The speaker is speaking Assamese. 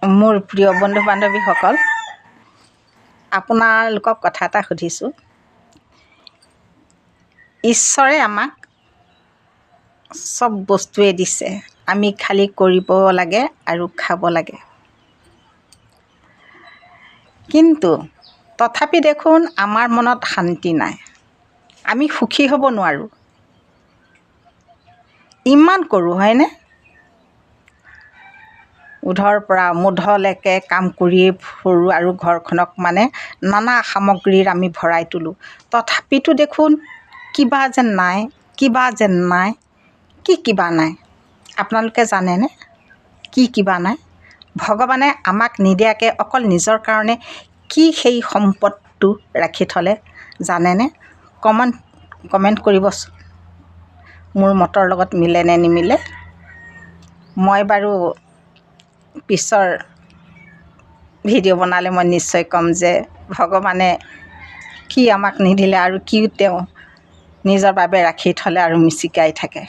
মোৰ প্ৰিয় বন্ধু বান্ধৱীসকল, আপোনালোকক কথা এটা সুধিছোঁ। ঈশ্বৰে আমাক চব বস্তুৱে দিছে, আমি খালি কৰিব লাগে আৰু খাব লাগে। কিন্তু তথাপি দেখোন আমাৰ মনত শান্তি নাই, আমি সুখী হ'ব নোৱাৰোঁ। ইমান কৰোঁ হয়নে? উধৰ পৰা মুধলৈকে কাম কৰিয়ে ফুৰোঁ আৰু ঘৰখনক নানা সামগ্ৰীৰ আমি ভৰাই তোলোঁ। তথাপিতো দেখোন কিবা যেন নাই, কিবা যেন নাই। কি কিবা নাই আপোনালোকে জানেনে? কি কিবা নাই? ভগৱানে আমাক নিদিয়াকৈ অকল নিজৰ কাৰণে কি সেই সম্পদটো ৰাখি থ'লে জানেনে? কমেণ্ট কৰিবচোন, মোৰ মতৰ লগত মিলে নে নিমিলে। মই বাৰু পিছৰ ভিডিঅ' বনালে মই নিশ্চয় ক'ম যে ভগৱানে কি আমাক নিদিলে আৰু কি তেওঁ নিজৰ বাবে ৰাখি থ'লে আৰু মিচিকাই থাকে।